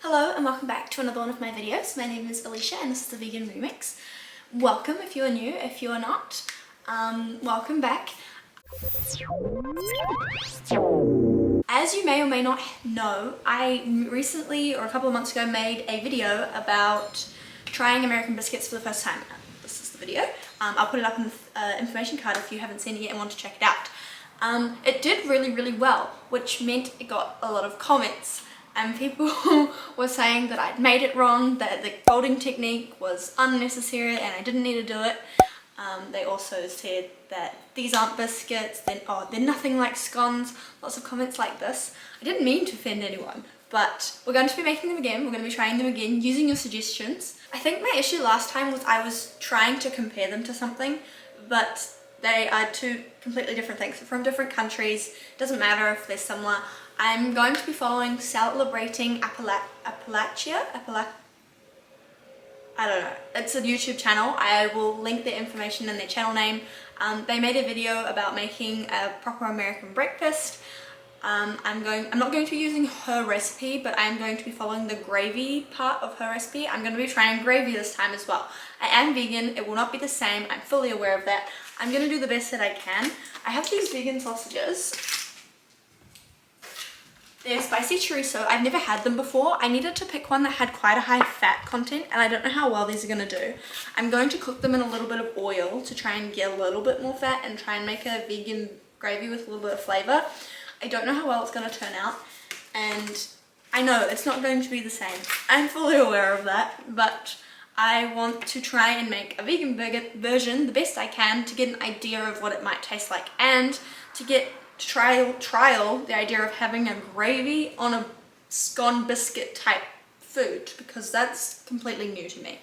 Hello and welcome back to another one of my videos. My name is Alicia and this is the Vegan Remix. Welcome if you are new, if you are not, welcome back. As you may or may not know, I recently, or a couple of months ago, made a video about trying American biscuits for the first time. This is the video. I'll put it up in the information card if you haven't seen it yet and want to check it out. It did really well, which meant it got a lot of comments. And people were saying that I'd made it wrong, that the folding technique was unnecessary and I didn't need to do it. They also said that these aren't biscuits, they're nothing like scones, lots of comments like this. I didn't mean to offend anyone, but we're going to be making them again, we're going to be trying them again using your suggestions. I think my issue last time was I was trying to compare them to something, but they are two completely different things. They're from different countries, doesn't matter if they're similar. I'm going to be following Celebrating Appalachia? I don't know. It's a YouTube channel. I will link their information and their channel name. They made a video about making a proper American breakfast. I'm not going to be using her recipe, but I'm going to be following the gravy part of her recipe. I'm going to be trying gravy this time as well. I am vegan. It will not be the same. I'm fully aware of that. I'm going to do the best that I can. I have these vegan sausages. They're spicy chorizo. I've never had them before. I needed to pick one that had quite a high fat content and I don't know how well these are going to do. I'm going to cook them in a little bit of oil to try and get a little bit more fat and try and make a vegan gravy with a little bit of flavour. I don't know how well it's going to turn out and I know it's not going to be the same. I'm fully aware of that, but I want to try and make a vegan version the best I can to get an idea of what it might taste like and to get trial the idea of having a gravy on a scone biscuit type food, because that's completely new to me.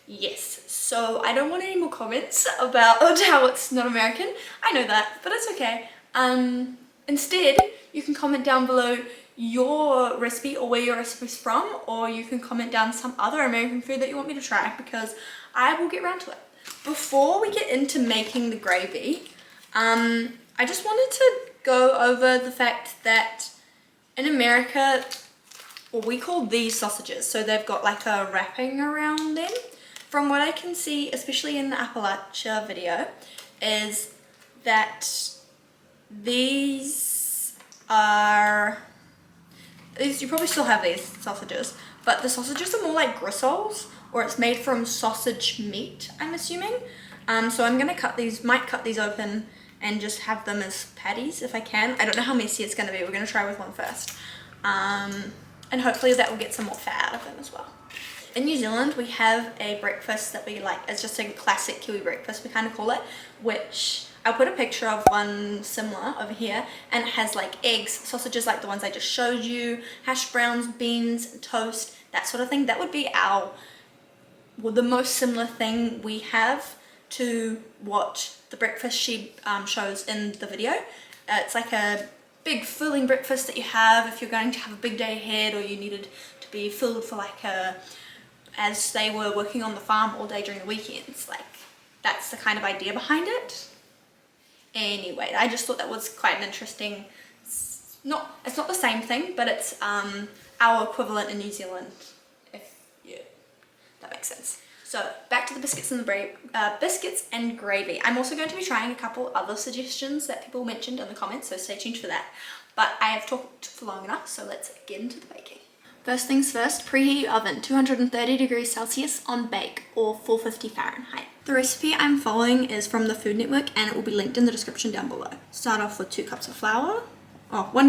Yes, so I don't want any more comments about how it's not American. I know that, but it's okay. Instead, you can comment down below your recipe or where your recipe's from, or you can comment down some other American food that you want me to try, because I will get around to it. Before we get into making the gravy, I just wanted to go over the fact that in America, well, we call these sausages, so they've got like a wrapping around them. From what I can see, especially in the Appalachia video, is that these, you probably still have these sausages, but the sausages are more like gristles, or it's made from sausage meat, I'm assuming. So I'm gonna might cut these open and just have them as patties if I can. I don't know how messy it's gonna be. We're gonna try with one first. And hopefully that will get some more fat out of them as well. In New Zealand, we have a breakfast that we like. It's just a classic Kiwi breakfast, we kind of call it, which I'll put a picture of one similar over here, and it has like eggs, sausages like the ones I just showed you, hash browns, beans, toast, that sort of thing. That would be the most similar thing we have to what the breakfast she shows in the video. It's like a big filling breakfast that you have if you're going to have a big day ahead, or you needed to be filled for like as they were working on the farm all day during the weekends. Like, that's the kind of idea behind it. Anyway, I just thought that was quite an interesting, it's not the same thing, but it's our equivalent in New Zealand, if that makes sense. So back to the biscuits and gravy. I'm also going to be trying a couple other suggestions that people mentioned in the comments, so stay tuned for that. But I have talked for long enough, so let's get into the baking. First things first, preheat your oven, 230 degrees Celsius on bake, or 450 Fahrenheit. The recipe I'm following is from the Food Network and it will be linked in the description down below. Start off with 1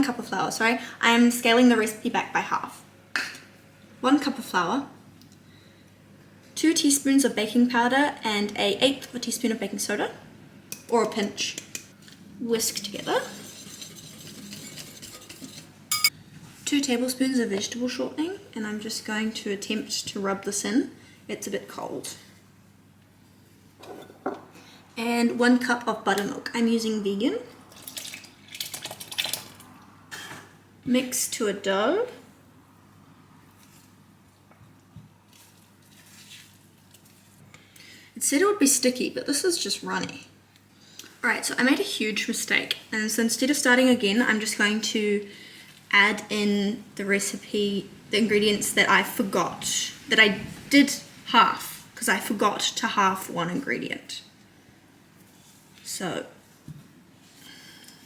cup of flour, sorry. I'm scaling the recipe back by half. 1 cup of flour, 2 teaspoons of baking powder and an 1/8 of a teaspoon of baking soda, or a pinch. Whisk together. 2 tablespoons of vegetable shortening, and I'm just going to attempt to rub this in. It's a bit cold. And 1 cup of buttermilk. I'm using vegan. Mix to a dough. It said it would be sticky, but this is just runny. Alright, so I made a huge mistake, and so instead of starting again, I'm just going to add in the recipe, the ingredients that I forgot, that I did half, because I forgot to half one ingredient. So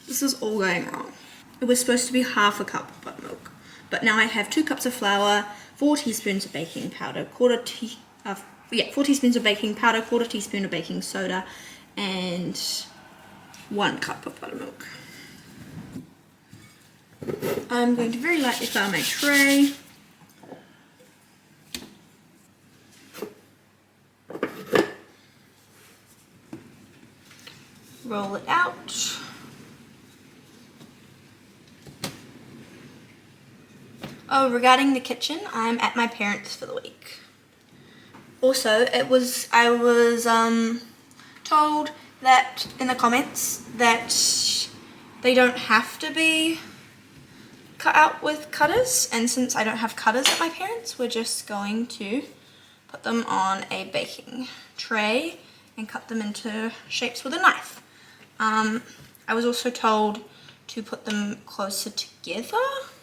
this is all going wrong. It was supposed to be half a cup of buttermilk, but now I have 2 cups of flour, 4 teaspoons of baking powder, 4 teaspoons of baking powder, 1/4 teaspoon of baking soda, and 1 cup of buttermilk. I'm going to very lightly flour my tray. Roll it out. Oh, regarding the kitchen, I'm at my parents' for the week. Also, I was told that in the comments that they don't have to be cut out with cutters, and since I don't have cutters at my parents', we're just going to put them on a baking tray and cut them into shapes with a knife. I was also told to put them closer together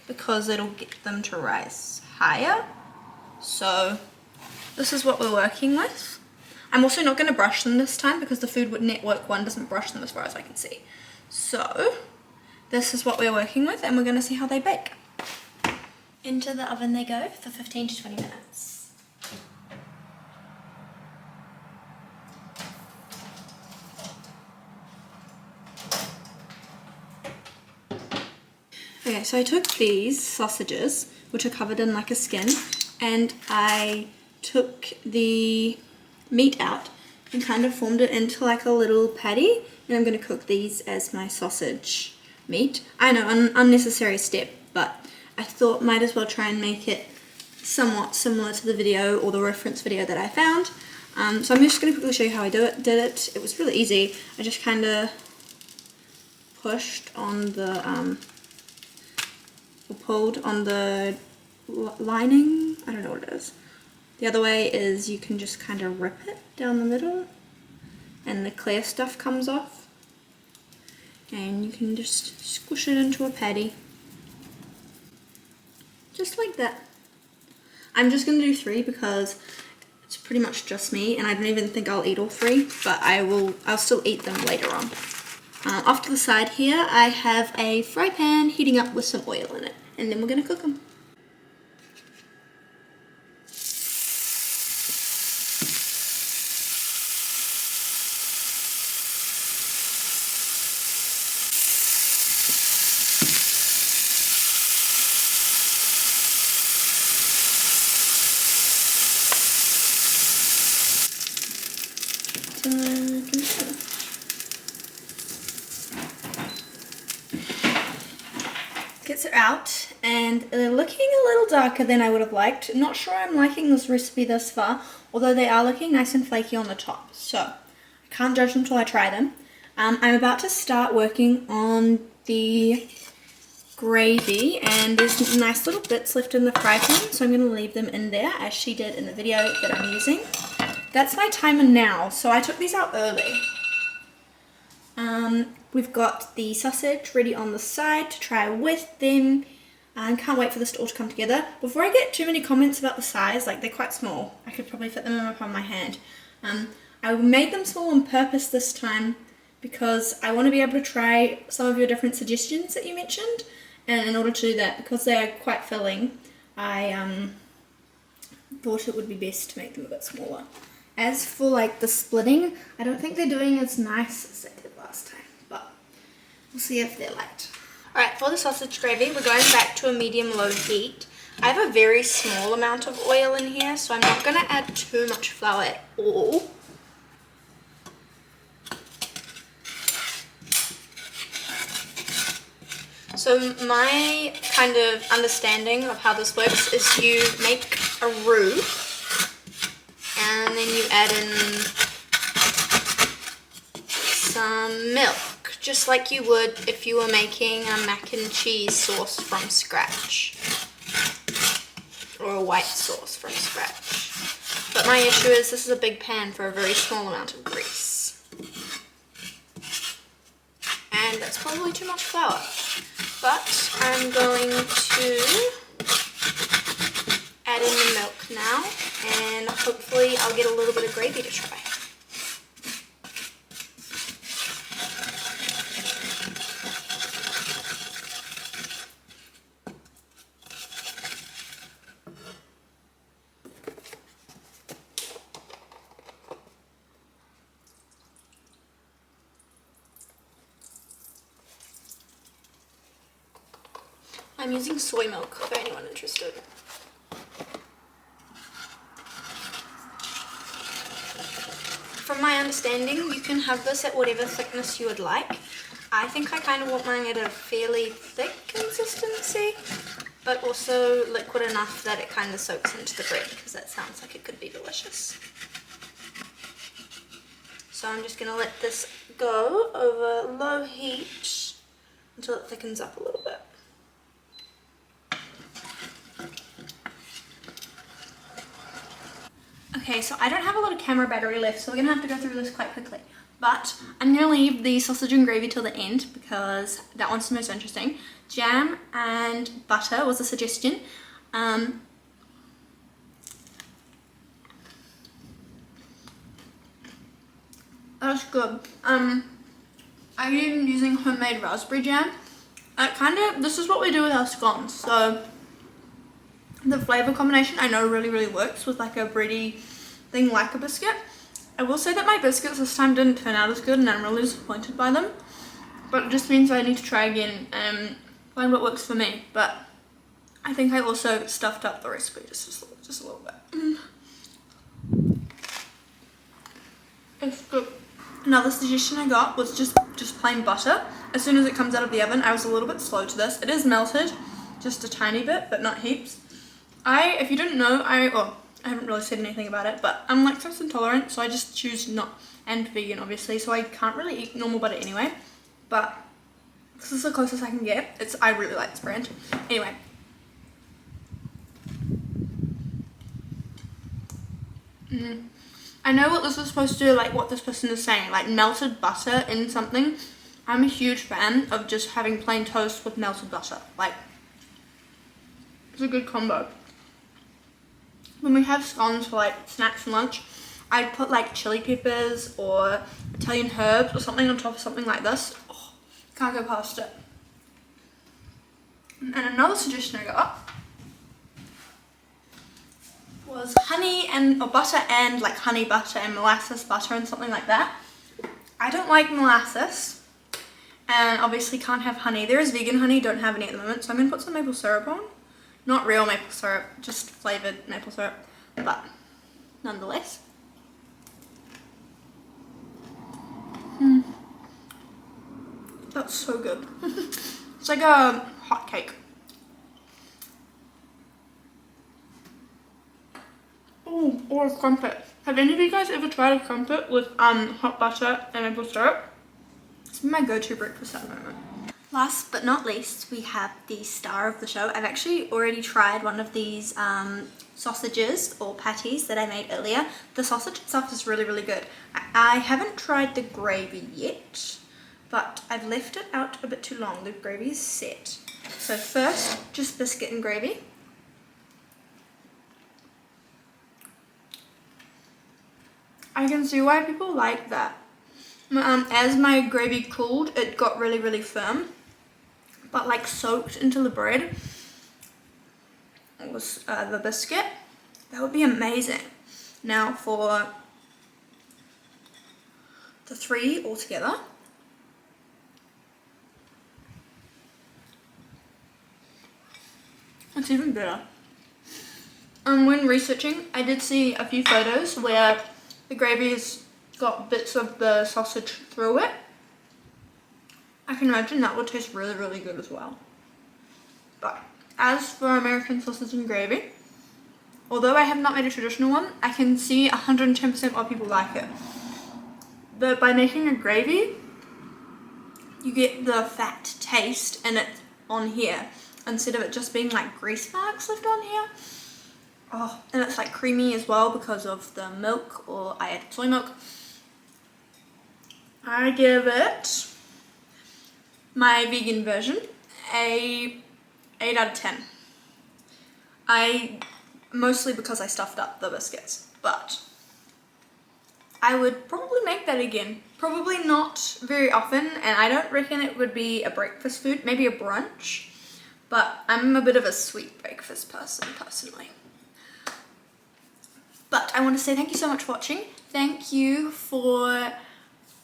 because it'll get them to rise higher. So this is what we're working with. I'm also not going to brush them this time because the Food Network one doesn't brush them as far as I can see. So this is what we're working with, and we're going to see how they bake. Into the oven they go for 15 to 20 minutes. Okay, so I took these sausages, which are covered in like a skin, and I took the meat out and kind of formed it into like a little patty, and I'm going to cook these as my sausage meat. I know, an unnecessary step, but I thought might as well try and make it somewhat similar to the video or the reference video that I found. So I'm just going to quickly show you how I did it. It was really easy. I just kind of pushed on the or pulled on the lining. I don't know what it is. The other way is you can just kind of rip it down the middle and the clear stuff comes off, and you can just squish it into a patty just like that. I'm just going to do 3 because it's pretty much just me, and I don't even think I'll eat all 3, but I'll still eat them later on. Off to the side here, I have a fry pan heating up with some oil in it, and then we're going to cook them. Gets it out, and they're looking a little darker than I would have liked. Not sure I'm liking this recipe thus far, although they are looking nice and flaky on the top, so I can't judge them until I try them. I'm about to start working on the gravy, and there's nice little bits left in the fry pan, so I'm going to leave them in there as she did in the video that I'm using. That's my timer now, so I took these out early. We've got the sausage ready on the side to try with them, and can't wait for this all to come together. Before I get too many comments about the size, like they're quite small, I could probably fit them in the palm of my hand. I made them small on purpose this time because I want to be able to try some of your different suggestions that you mentioned, and in order to do that, because they are quite filling, I thought it would be best to make them a bit smaller. As for like the splitting, I don't think they're doing as nice as they did last time, but we'll see if they're light. Alright, for the sausage gravy, we're going back to a medium-low heat. I have a very small amount of oil in here, so I'm not going to add too much flour at all. So my kind of understanding of how this works is you make a roux, and then you add in some milk, just like you would if you were making a mac and cheese sauce from scratch, or a white sauce from scratch. But my issue is this is a big pan for a very small amount of grease, and that's probably too much flour. But I'm going to add in the milk now, and hopefully I'll get a little bit of gravy to try. I'm using soy milk for anyone interested. From my understanding, you can have this at whatever thickness you would like. I think I kind of want mine at a fairly thick consistency, but also liquid enough that it kind of soaks into the bread, because that sounds like it could be delicious. So I'm just going to let this go over low heat until it thickens up a little bit. Okay, so I don't have a lot of camera battery left, so we're going to have to go through this quite quickly. But I'm going to leave the sausage and gravy till the end because that one's the most interesting. Jam and butter was a suggestion. That's good. I'm even using homemade raspberry jam. This is what we do with our scones. So the flavor combination I know really works with like a bready thing like a biscuit. I will say that my biscuits this time didn't turn out as good and I'm really disappointed by them. But it just means I need to try again and find what works for me. But I think I also stuffed up the recipe just a little bit. It's good. Another suggestion I got was just plain butter. As soon as it comes out of the oven, I was a little bit slow to this. It is melted, just a tiny bit, but not heaps. If you didn't know, I haven't really said anything about it, but I'm lactose intolerant, so I just choose not, and vegan obviously, so I can't really eat normal butter anyway, but this is the closest I can get. I really like this brand. Anyway. I know what this is supposed to do, like what this person is saying, like melted butter in something. I'm a huge fan of just having plain toast with melted butter. Like, it's a good combo. When we have scones for like snacks and lunch, I'd put like chili peppers or Italian herbs or something on top of something like this. Oh, can't go past it. And another suggestion I got was butter and like honey butter and molasses butter and something like that. I don't like molasses and obviously can't have honey. There is vegan honey, don't have any at the moment, so I'm going to put some maple syrup on. Not real maple syrup, just flavoured maple syrup, but nonetheless. That's so good. It's like a hot cake. Oh, or a crumpet. Have any of you guys ever tried a crumpet with hot butter and maple syrup? It's my go-to breakfast at the moment. Last but not least, we have the star of the show. I've actually already tried one of these sausages or patties that I made earlier. The sausage itself is really good. I haven't tried the gravy yet, but I've left it out a bit too long. The gravy is set. So first, just biscuit and gravy. I can see why people like that. As my gravy cooled, it got really firm, but like soaked into the bread. It was the biscuit. That would be amazing. Now for the three altogether. It's even better. When researching, I did see a few photos where the gravy's got bits of the sausage through it. I can imagine that would taste really good as well. But as for American sausage and gravy, although I have not made a traditional one, I can see 110% why people like it. But by making a gravy, you get the fat taste and it's on here instead of it just being like grease marks left on here. Oh, and it's like creamy as well because of the milk, or I added soy milk. I give it my vegan version a 8 out of 10. Mostly because I stuffed up the biscuits, but I would probably make that again. Probably not very often, and I don't reckon it would be a breakfast food, maybe a brunch, but I'm a bit of a sweet breakfast person personally. But I want to say thank you so much for watching. Thank you for,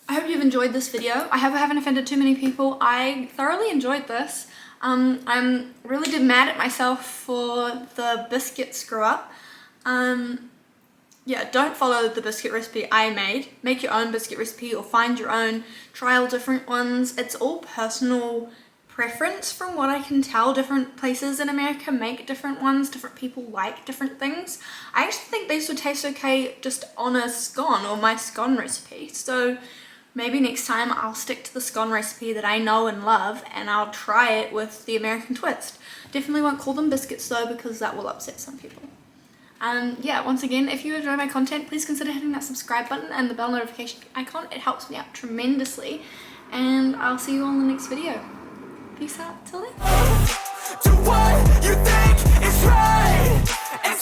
I hope you've enjoyed this video. I hope I haven't offended too many people. I thoroughly enjoyed this. I'm really mad at myself for the biscuit screw up. Yeah, don't follow the biscuit recipe I made. Make your own biscuit recipe or find your own, try all different ones. It's all personal preference from what I can tell. Different places in America make different ones, different people like different things. I actually think these would taste okay just on a scone or my scone recipe. So maybe next time I'll stick to the scone recipe that I know and love and I'll try it with the American twist. Definitely won't call them biscuits though because that will upset some people. Yeah, once again, if you enjoy my content, please consider hitting that subscribe button and the bell notification icon. It helps me out tremendously. And I'll see you all in the next video. Peace out till then. Do what you think is right and